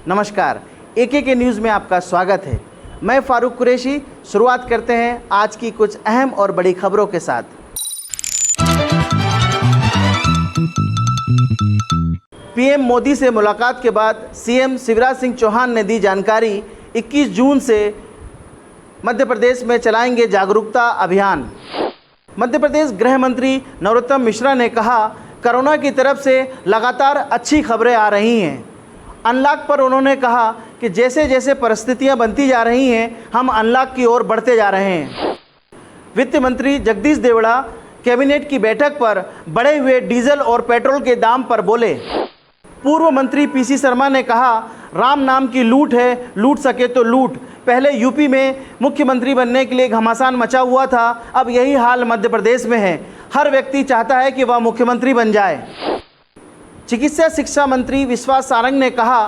नमस्कार, एके के न्यूज़ में आपका स्वागत है। मैं फारूक कुरैशी। शुरुआत करते हैं आज की कुछ अहम और बड़ी खबरों के साथ। पीएम मोदी से मुलाकात के बाद सीएम शिवराज सिंह चौहान ने दी जानकारी। 21 जून से मध्य प्रदेश में चलाएंगे जागरूकता अभियान। मध्य प्रदेश गृह मंत्री नरोत्तम मिश्रा ने कहा, कोरोना की तरफ से लगातार अच्छी खबरें आ रही हैं। अनलॉक पर उन्होंने कहा कि जैसे जैसे परिस्थितियां बनती जा रही हैं, हम अनलॉक की ओर बढ़ते जा रहे हैं। वित्त मंत्री जगदीश देवड़ा कैबिनेट की बैठक पर बढ़े हुए डीजल और पेट्रोल के दाम पर बोले। पूर्व मंत्री पीसी शर्मा ने कहा, राम नाम की लूट है, लूट सके तो लूट। पहले यूपी में मुख्यमंत्री बनने के लिए घमासान मचा हुआ था, अब यही हाल मध्य प्रदेश में है। हर व्यक्ति चाहता है कि वह मुख्यमंत्री बन जाए। चिकित्सा शिक्षा मंत्री विश्वास सारंग ने कहा,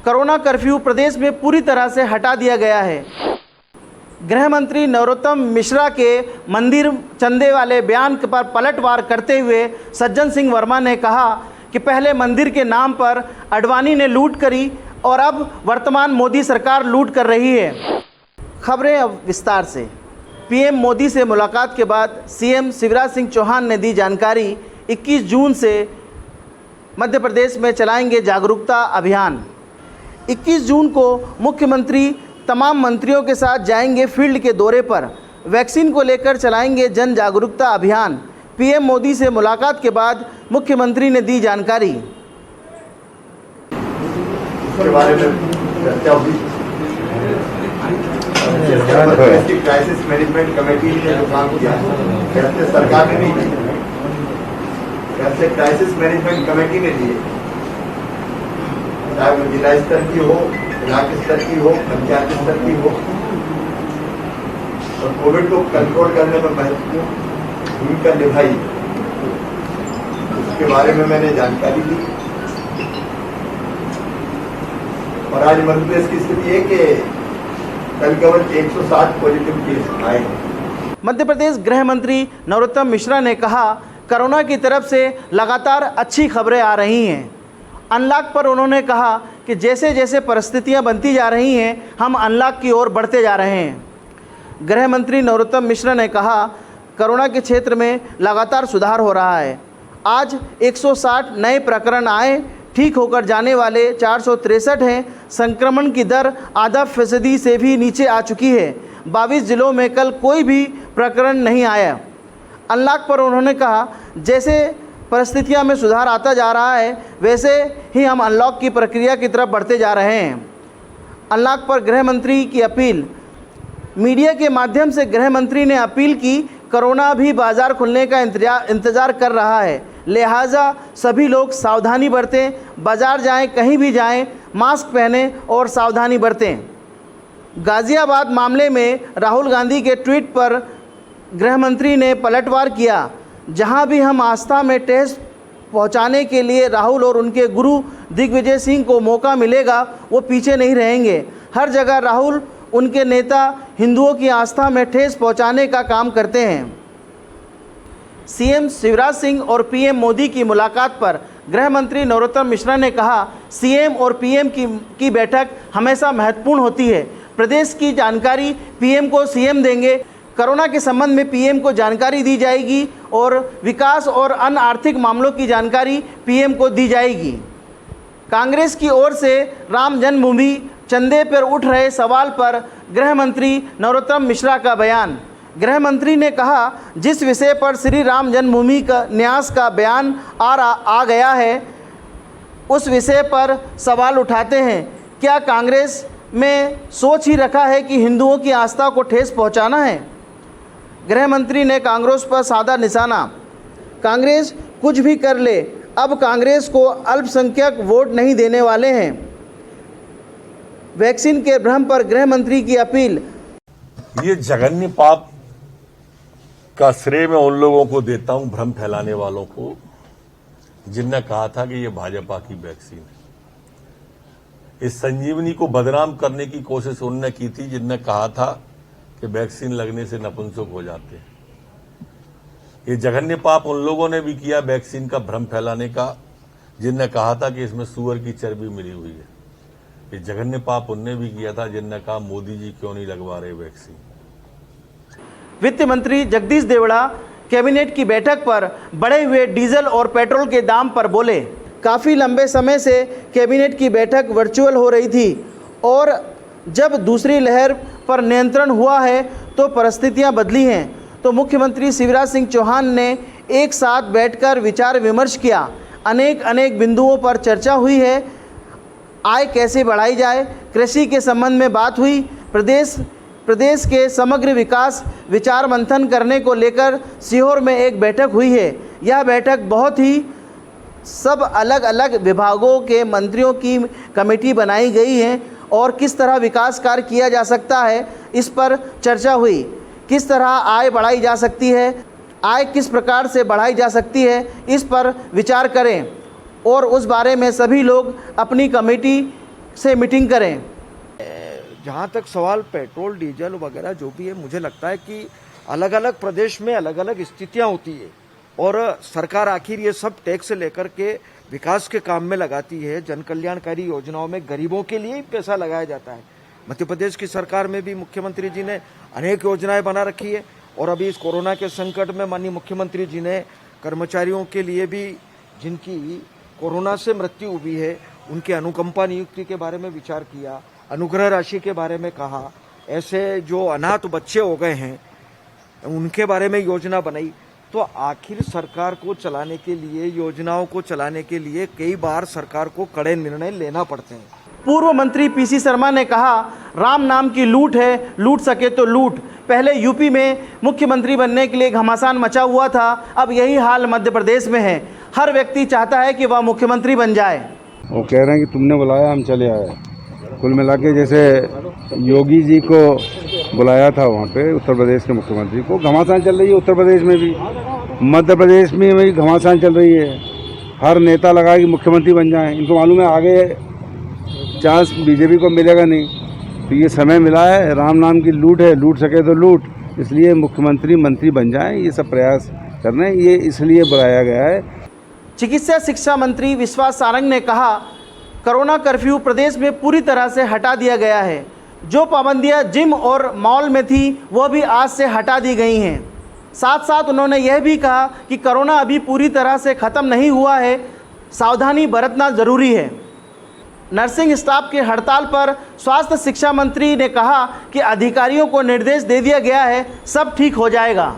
कोरोना कर्फ्यू प्रदेश में पूरी तरह से हटा दिया गया है। गृह मंत्री नरोत्तम मिश्रा के मंदिर चंदे वाले बयान पर पलटवार करते हुए सज्जन सिंह वर्मा ने कहा कि पहले मंदिर के नाम पर अडवाणी ने लूट करी और अब वर्तमान मोदी सरकार लूट कर रही है। खबरें अब विस्तार से। पीएम मोदी से मुलाकात के बाद सीएम शिवराज सिंह चौहान ने दी जानकारी। 21 जून से मध्य प्रदेश में चलाएंगे जागरूकता अभियान। 21 जून को मुख्यमंत्री तमाम मंत्रियों के साथ जाएंगे फील्ड के दौरे पर। वैक्सीन को लेकर चलाएंगे जन जागरूकता अभियान। पीएम मोदी से मुलाकात के बाद मुख्यमंत्री ने दी जानकारी। इसके बारे में चर्चा हुई। क्राइसिस मैनेजमेंट कमेटी ने जो काम किया, कैसे सरकार ने नहीं किया, कैसे क्राइसिस मैनेजमेंट कमेटी ने दिए, चाहे वो जिला स्तर की हो, ब्लॉक स्तर की हो, पंचायत स्तर की हो, और कोविड को कंट्रोल करने में महत्वपूर्ण भूमिका निभाई, उसके बारे में मैंने जानकारी दी। और आज मध्य प्रदेश की स्थिति है कि कल केवल 160 पॉजिटिव केस आए। मध्य प्रदेश गृह मंत्री नरोत्तम मिश्रा ने कहा, कोरोना की तरफ से लगातार अच्छी खबरें आ रही हैं। अनलॉक पर उन्होंने कहा कि जैसे जैसे परिस्थितियां बनती जा रही हैं, हम अनलॉक की ओर बढ़ते जा रहे हैं। गृह मंत्री नरोत्तम मिश्रा ने कहा, कोरोना के क्षेत्र में लगातार सुधार हो रहा है। आज 160 नए प्रकरण आए, ठीक होकर जाने वाले 463 हैं। संक्रमण की दर आधा फीसदी से भी नीचे आ चुकी है। 22 जिलों में कल कोई भी प्रकरण नहीं आया। अनलॉक पर उन्होंने कहा, जैसे परिस्थितियां में सुधार आता जा रहा है, वैसे ही हम अनलॉक की प्रक्रिया की तरफ बढ़ते जा रहे हैं। अनलॉक पर गृह मंत्री की अपील। मीडिया के माध्यम से गृह मंत्री ने अपील की, कोरोना भी बाजार खुलने का इंतज़ार कर रहा है, लिहाजा सभी लोग सावधानी बरतें। बाजार जाएं, कहीं भी जाएं, मास्क पहनें और सावधानी बरतें। गाज़ियाबाद मामले में राहुल गांधी के ट्वीट पर गृह मंत्री ने पलटवार किया। जहां भी हम आस्था में ठेस पहुंचाने के लिए राहुल और उनके गुरु दिग्विजय सिंह को मौका मिलेगा, वो पीछे नहीं रहेंगे। हर जगह राहुल उनके नेता हिंदुओं की आस्था में ठेस पहुंचाने का काम करते हैं। सीएम शिवराज सिंह और पीएम मोदी की मुलाकात पर गृह मंत्री नरोत्तम मिश्रा ने कहा, सीएम और पीएम की बैठक हमेशा महत्वपूर्ण होती है। प्रदेश की जानकारी पीएम को सीएम देंगे। कोरोना के संबंध में पीएम को जानकारी दी जाएगी और विकास और अन्य आर्थिक मामलों की जानकारी पीएम को दी जाएगी। कांग्रेस की ओर से राम जन्मभूमि चंदे पर उठ रहे सवाल पर गृह मंत्री नरोत्तम मिश्रा का बयान। गृह मंत्री ने कहा, जिस विषय पर श्री राम जन्मभूमि का न्यास का बयान आ गया है, उस विषय पर सवाल उठाते हैं। क्या कांग्रेस में सोच ही रखा है कि हिंदुओं की आस्था को ठेस पहुंचाना है? गृह मंत्री ने कांग्रेस पर साधा निशाना। कांग्रेस कुछ भी कर ले, अब कांग्रेस को अल्पसंख्यक वोट नहीं देने वाले हैं। वैक्सीन के भ्रम पर गृह मंत्री की अपील। ये जघन्य पाप का श्रेय मैं उन लोगों को देता हूं, भ्रम फैलाने वालों को, जिनने कहा था कि ये भाजपा की वैक्सीन है। इस संजीवनी को बदनाम करने की कोशिश उन्होंने की थी, जिनने कहा था कि वैक्सीन लगने से नपुंसक हो जाते हैं। ये जघन्य पाप उन लोगों ने भी किया वैक्सीन का भ्रम फैलाने का, जिनने कहा था कि इसमें सूअर की चर्बी मिली हुई है। ये जघन्य पाप उनने भी किया था जिनने कहा मोदी जी क्यों नहीं लगवा रहे वैक्सीन। वित्त मंत्री जगदीश देवड़ा कैबिनेट की बैठक पर बढ़े हुए डीजल और पेट्रोल के दाम पर बोले। काफ़ी लंबे समय से कैबिनेट की बैठक वर्चुअल हो रही थी और जब दूसरी लहर पर नियंत्रण हुआ है तो परिस्थितियां बदली हैं। तो मुख्यमंत्री शिवराज सिंह चौहान ने एक साथ बैठकर विचार विमर्श किया। अनेक बिंदुओं पर चर्चा हुई है। आय कैसे बढ़ाई जाए, कृषि के संबंध में बात हुई। प्रदेश के समग्र विकास विचार मंथन करने को लेकर सीहोर में एक बैठक हुई है। यह बैठक बहुत ही सब अलग अलग विभागों के मंत्रियों की कमेटी बनाई गई है और किस तरह विकास कार्य किया जा सकता है इस पर चर्चा हुई। किस तरह आय बढ़ाई जा सकती है, आय किस प्रकार से बढ़ाई जा सकती है, इस पर विचार करें और उस बारे में सभी लोग अपनी कमेटी से मीटिंग करें। जहाँ तक सवाल पेट्रोल डीजल वगैरह जो भी है, मुझे लगता है कि अलग अलग प्रदेश में अलग अलग स्थितियाँ होती है और सरकार आखिर ये सब टैक्स लेकर के विकास के काम में लगाती है। जन कल्याणकारी योजनाओं में गरीबों के लिए ही पैसा लगाया जाता है। मध्य प्रदेश की सरकार में भी मुख्यमंत्री जी ने अनेक योजनाएं बना रखी है और अभी इस कोरोना के संकट में माननीय मुख्यमंत्री जी ने कर्मचारियों के लिए भी जिनकी कोरोना से मृत्यु हुई है उनके अनुकंपा नियुक्ति के बारे में विचार किया, अनुग्रह राशि के बारे में कहा, ऐसे जो अनाथ बच्चे हो गए हैं उनके बारे में योजना बनाई। तो आखिर सरकार को चलाने के लिए, योजनाओं को चलाने के लिए कई बार सरकार को कड़े निर्णय लेना पड़ते हैं। पूर्व मंत्री पीसी शर्मा ने कहा, राम नाम की लूट है, लूट सके तो लूट। पहले यूपी में मुख्यमंत्री बनने के लिए घमासान मचा हुआ था, अब यही हाल मध्य प्रदेश में है। हर व्यक्ति चाहता है कि वह मुख्यमंत्री बन जाए। वो कह रहे हैं कि तुमने बुलाया हम चले आए। कुल मिला के जैसे योगी जी को बुलाया था वहाँ पे उत्तर प्रदेश के मुख्यमंत्री को, घमासान चल रही है उत्तर प्रदेश में भी, मध्य प्रदेश में भी घमासान चल रही है। हर नेता लगा कि मुख्यमंत्री बन जाए। इनको मालूम है आगे चांस बीजेपी को मिलेगा नहीं, तो ये समय मिला है, राम नाम की लूट है, लूट सके तो लूट, इसलिए मुख्यमंत्री मंत्री बन जाएं, ये सब प्रयास कर रहे हैं, ये इसलिए बुलाया गया है। चिकित्सा शिक्षा मंत्री विश्वास सारंग ने कहा, कोरोना कर्फ्यू प्रदेश में पूरी तरह से हटा दिया गया है। जो पाबंदियां जिम और मॉल में थी वह भी आज से हटा दी गई हैं। साथ साथ उन्होंने यह भी कहा कि कोरोना अभी पूरी तरह से ख़त्म नहीं हुआ है, सावधानी बरतना ज़रूरी है। नर्सिंग स्टाफ के हड़ताल पर स्वास्थ्य शिक्षा मंत्री ने कहा कि अधिकारियों को निर्देश दे दिया गया है, सब ठीक हो जाएगा।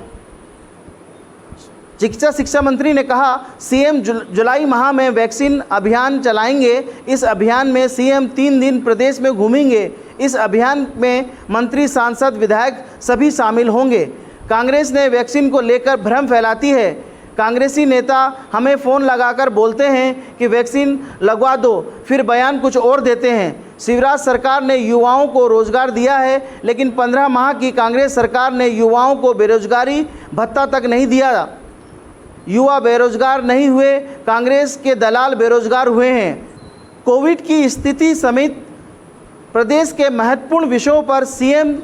चिकित्सा शिक्षा मंत्री ने कहा, सीएम जुलाई माह में वैक्सीन अभियान चलाएंगे। इस अभियान में सीएम 3 दिन प्रदेश में घूमेंगे। इस अभियान में मंत्री, सांसद, विधायक सभी शामिल होंगे। कांग्रेस ने वैक्सीन को लेकर भ्रम फैलाती है। कांग्रेसी नेता हमें फ़ोन लगाकर बोलते हैं कि वैक्सीन लगवा दो, फिर बयान कुछ और देते हैं। शिवराज सरकार ने युवाओं को रोजगार दिया है, लेकिन 15 माह की कांग्रेस सरकार ने युवाओं को बेरोजगारी भत्ता तक नहीं दिया। युवा बेरोजगार नहीं हुए, कांग्रेस के दलाल बेरोजगार हुए हैं। कोविड की स्थिति समेत प्रदेश के महत्वपूर्ण विषयों पर सीएम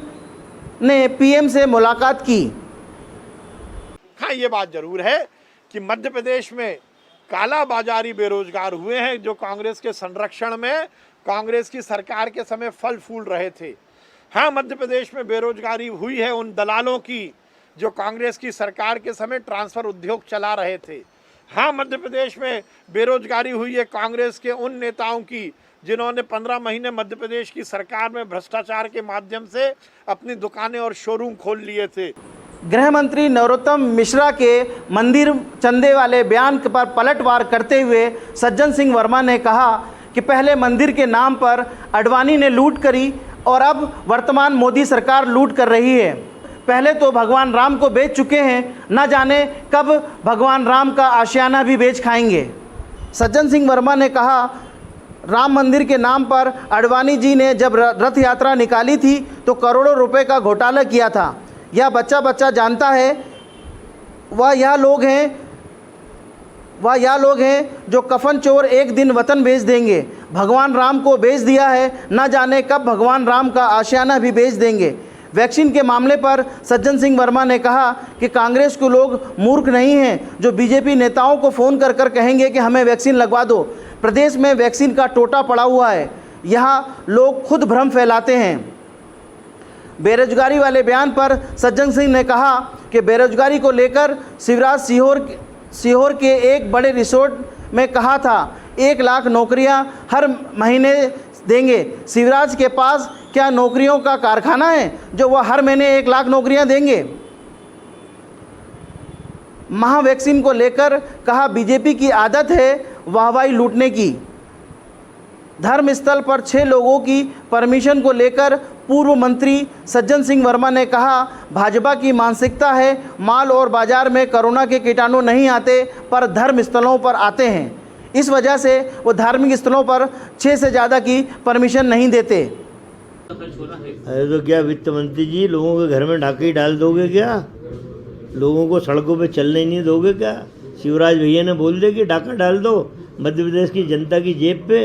ने पीएम से मुलाकात की। हाँ, ये बात जरूर है कि मध्य प्रदेश में काला बाजारी बेरोजगार हुए हैं जो कांग्रेस के संरक्षण में कांग्रेस की सरकार के समय फल फूल रहे थे। हाँ, मध्य प्रदेश में बेरोजगारी हुई है उन दलालों की जो कांग्रेस की सरकार के समय ट्रांसफर उद्योग चला रहे थे। हाँ, मध्य प्रदेश में बेरोजगारी हुई है कांग्रेस के उन नेताओं की जिन्होंने 15 महीने मध्य प्रदेश की सरकार में भ्रष्टाचार के माध्यम से अपनी दुकानें और शोरूम खोल लिए थे। गृह मंत्री नरोत्तम मिश्रा के मंदिर चंदे वाले बयान पर पलटवार करते हुए सज्जन सिंह वर्मा ने कहा कि पहले मंदिर के नाम पर अडवाणी ने लूट करी और अब वर्तमान मोदी सरकार लूट कर रही है। पहले तो भगवान राम को बेच चुके हैं, न जाने कब भगवान राम का आशियाना भी बेच खाएंगे। सज्जन सिंह वर्मा ने कहा, राम मंदिर के नाम पर अडवाणी जी ने जब रथ यात्रा निकाली थी तो करोड़ों रुपए का घोटाला किया था। यह बच्चा जानता है। वह यह लोग हैं जो कफन चोर एक दिन वतन बेच देंगे। भगवान राम को बेच दिया है, न जाने कब भगवान राम का आशियाना भी बेच देंगे। वैक्सीन के मामले पर सज्जन सिंह वर्मा ने कहा कि कांग्रेस के लोग मूर्ख नहीं हैं जो बीजेपी नेताओं को फ़ोन कर कहेंगे कि हमें वैक्सीन लगवा दो। प्रदेश में वैक्सीन का टोटा पड़ा हुआ है। यहाँ लोग खुद भ्रम फैलाते हैं। बेरोजगारी वाले बयान पर सज्जन सिंह ने कहा कि बेरोजगारी को लेकर शिवराज सीहोर के एक बड़े रिसोर्ट में कहा था 1 लाख नौकरियां हर महीने देंगे। शिवराज के पास क्या नौकरियों का कारखाना है जो वह हर महीने 1 लाख नौकरियां देंगे? महावैक्सीन को लेकर कहा बीजेपी की आदत है वाहवाही लूटने की। धर्मस्थल पर 6 लोगों की परमिशन को लेकर पूर्व मंत्री सज्जन सिंह वर्मा ने कहा भाजपा की मानसिकता है माल और बाजार में कोरोना के कीटाणु नहीं आते पर धर्म स्थलों पर आते हैं, इस वजह से वो धार्मिक स्थलों पर 6 से ज़्यादा की परमिशन नहीं देते। अरे तो क्या वित्त मंत्री जी लोगों के घर में डाके ही डाल दोगे क्या? लोगों को सड़कों पे चलने ही नहीं दोगे क्या? शिवराज भैया ने बोल दिया कि डाका डाल दो, मध्य प्रदेश की जनता की जेब पे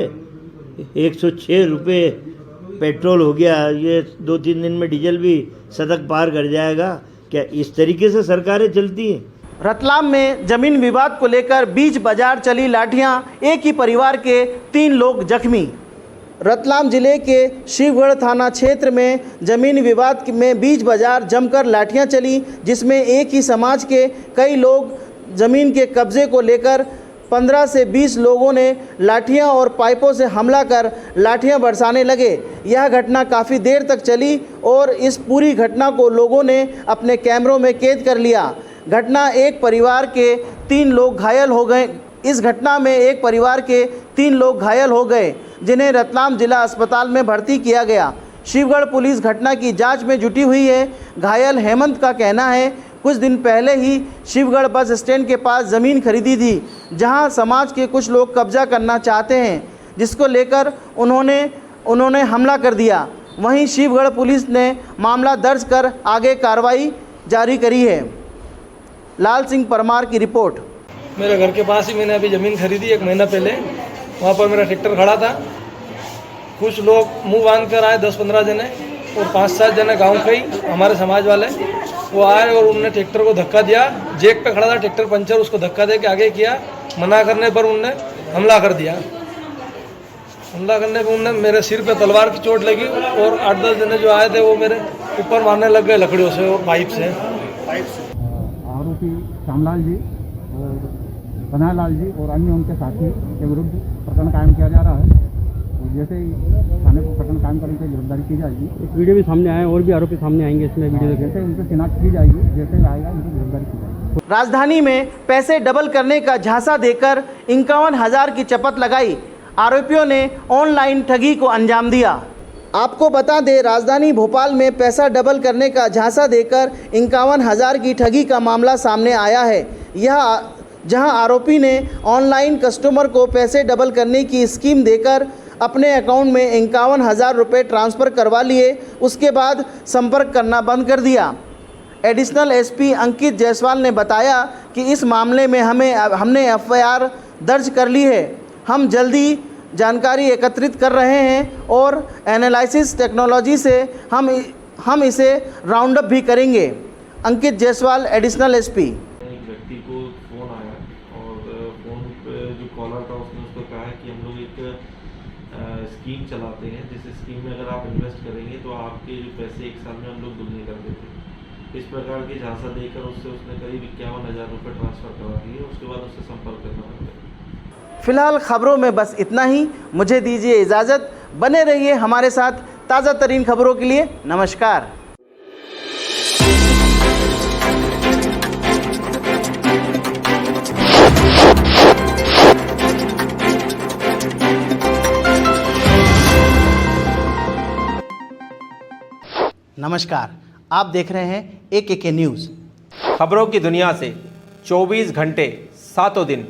106 रुपये पेट्रोल हो गया, ये 2-3 दिन में डीजल भी 100 पार कर जाएगा। क्या इस तरीके से सरकारें चलती हैं? रतलाम में जमीन विवाद को लेकर बीच बाजार चली लाठियां, एक ही परिवार के 3 लोग जख्मी। रतलाम जिले के शिवगढ़ थाना क्षेत्र में जमीन विवाद में बीच बाजार जमकर लाठियां चली, जिसमें एक ही समाज के कई लोग जमीन के कब्जे को लेकर 15 से 20 लोगों ने लाठियां और पाइपों से हमला कर लाठियां बरसाने लगे। यह घटना काफ़ी देर तक चली और इस पूरी घटना को लोगों ने अपने कैमरों में कैद कर लिया। घटना एक परिवार के 3 लोग घायल हो गए। इस घटना में एक परिवार के 3 लोग घायल हो गए, जिन्हें रतलाम जिला अस्पताल में भर्ती किया गया। शिवगढ़ पुलिस घटना की जांच में जुटी हुई है। घायल हेमंत का कहना है कुछ दिन पहले ही शिवगढ़ बस स्टैंड के पास ज़मीन खरीदी थी, जहां समाज के कुछ लोग कब्जा करना चाहते हैं, जिसको लेकर उन्होंने हमला कर दिया। वहीं शिवगढ़ पुलिस ने मामला दर्ज कर आगे कार्रवाई जारी करी है। लाल सिंह परमार की रिपोर्ट। मेरे घर के पास ही मैंने अभी ज़मीन खरीदी 1 महीना पहले। वहाँ पर मेरा ट्रैक्टर खड़ा था। कुछ लोग मुंह बांध कर आए 10-15 जने और 5-7 जने गांव के ही हमारे समाज वाले, वो आए और उन्होंने ट्रैक्टर को धक्का दिया। जेक पे खड़ा था ट्रैक्टर पंचर, उसको धक्का दे के आगे किया। मना करने पर उनने हमला कर दिया। हमला करने पर उनने मेरे सिर पे तलवार की चोट लगी और 8-10 जने जो आए थे वो मेरे ऊपर मारने लग गए लकड़ियों से और पाइप से। आरोपी श्यामलाल जी और कन्हैयालाल जी और अन्य उनके साथी के विरुद्ध प्रकरण कायम किया जा रहा है और जैसे ही थाने को प्रकरण कायम करने की गिरफ्तारी की जाएगी। एक वीडियो भी सामने आया और भी आरोपी सामने आएंगे इसमें वीडियो जैसे उनकी शिनाख्त की जाएगी, जैसे आएगा उनकी गिरफ्तारी की जाएगी। राजधानी में पैसे डबल करने का झांसा देकर 51,000 की चपत लगाई। आरोपियों ने ऑनलाइन ठगी को अंजाम दिया। आपको बता दें, राजधानी भोपाल में पैसा डबल करने का झांसा देकर 51,000 की ठगी का मामला सामने आया है। यह जहां आरोपी ने ऑनलाइन कस्टमर को पैसे डबल करने की स्कीम देकर अपने अकाउंट में 51,000 रुपये ट्रांसफ़र करवा लिए, उसके बाद संपर्क करना बंद कर दिया। एडिशनल एसपी अंकित जायसवाल ने बताया कि इस मामले में हमने FIR दर्ज कर ली है। हम जल्दी जानकारी एकत्रित कर रहे हैं और एनालिसिस टेक्नोलॉजी से हम इसे राउंड अप भी करेंगे। अंकित जायसवाल, एडिशनल एसपी। एक व्यक्ति को फ़ोन आया और फ़ोन पे जो कॉलर था उसने उसको कहा कि हम लोग एक स्कीम चलाते हैं, जिस स्कीम में अगर आप इन्वेस्ट करेंगे तो आपके जो पैसे 1 साल में हम लोग दुगने कर देते हैं। इस प्रकार के झांसा देकर उसने करीब 51,000 रुपये ट्रांसफ़र करवा दिए। उसके बाद उससे संपर्क करना पड़ता है। फिलहाल खबरों में बस इतना ही। मुझे दीजिए इजाज़त। बने रहिए हमारे साथ ताज़ा तरीन खबरों के लिए। नमस्कार। नमस्कार, आप देख रहे हैं AKK न्यूज़। खबरों की दुनिया से 24 घंटे 7 दिन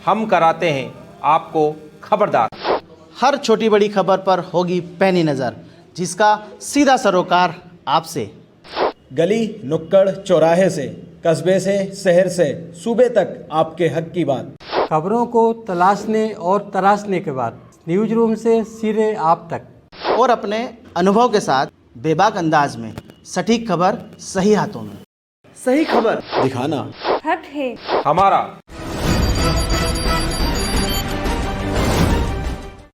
हम कराते हैं आपको खबरदार। हर छोटी बड़ी खबर पर होगी पैनी नज़र, जिसका सीधा सरोकार आपसे। गली नुक्कड़ चौराहे से, कस्बे से, शहर से, सूबे तक आपके हक की बात। खबरों को तलाशने और तराशने के बाद न्यूज रूम से सीधे आप तक, और अपने अनुभव के साथ बेबाक अंदाज में सटीक खबर सही हाथों में। सही खबर दिखाना हक है हमारा।